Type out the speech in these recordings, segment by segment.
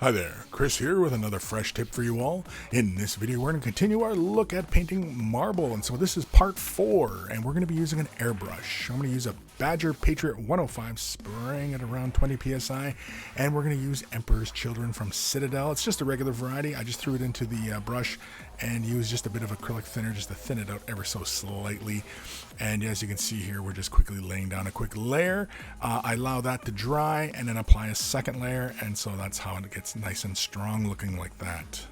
Hi there, Chris here with another fresh tip for you all. In this video, we're going to continue our look at painting marble, and so this is part 4, and we're going to be using an airbrush. I'm going to use a Badger Patriot 105, spraying at around 20 psi, and we're going to use Emperor's Children from Citadel. It's just a regular variety. I just threw it into the brush and used just a bit of acrylic thinner just to thin it out ever so slightly. And as you can see here, we're just quickly laying down a quick layer. I allow that to dry and then apply a second layer, and so that's how it gets nice and strong looking like that.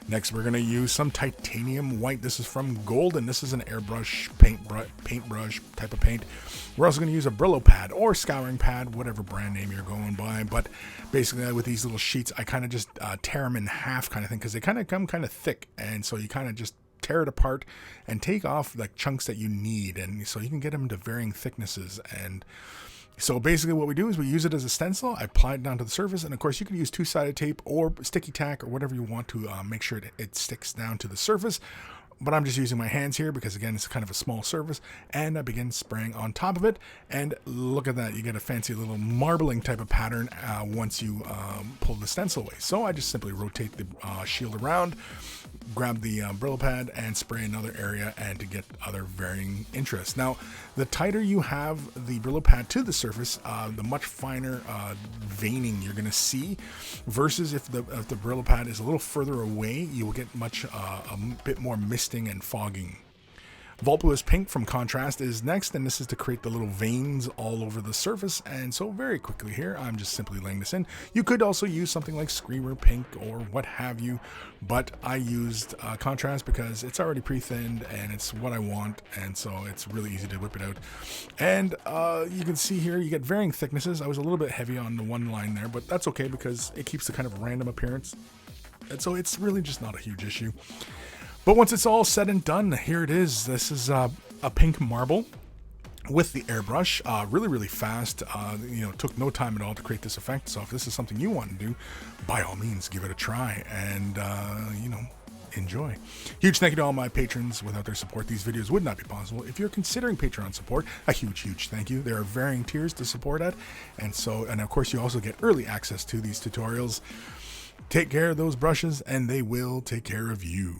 Next, we're going to use some titanium white. This is from Golden. This is an airbrush paintbrush type of paint. We're also going to use a Brillo pad or scouring pad, whatever brand name you're going by. But basically, with these little sheets, I kind of just tear them in half kind of thing, because they kind of come kind of thick. And so you kind of just tear it apart and take off like chunks that you need. And so you can get them to varying thicknesses. And so basically what we do is we use it as a stencil. I apply it down to the surface, and of course you can use two-sided tape or sticky tack or whatever you want to make sure it sticks down to the surface. But I'm just using my hands here because, again, it's kind of a small surface, and I begin spraying on top of it. And look at that, you get a fancy little marbling type of pattern once you pull the stencil away. So I just simply rotate the shield around, grab the Brillo pad, and spray another area, and to get other varying interests. Now, the tighter you have the Brillo pad to the surface, the much finer veining you're going to see, versus if the Brillo pad is a little further away, you will get a bit more misting and fogging. Voluptuous Pink from Contrast is next, and this is to create the little veins all over the surface. And so very quickly here, I'm just simply laying this in. You could also use something like Screamer Pink or what have you, but I used Contrast because it's already pre-thinned and it's what I want, and so it's really easy to whip it out. And you can see here you get varying thicknesses. I was a little bit heavy on the one line there, but that's okay because it keeps the kind of random appearance, and so it's really just not a huge issue. But once it's all said and done, here it is. This is a pink marble with the airbrush, really fast. Took no time at all to create this effect. So if this is something you want to do, by all means, give it a try and, enjoy. Huge thank you to all my patrons. Without their support, these videos would not be possible. If you're considering Patreon support, a huge thank you. There are varying tiers to support at. And of course, you also get early access to these tutorials. Take care of those brushes and they will take care of you.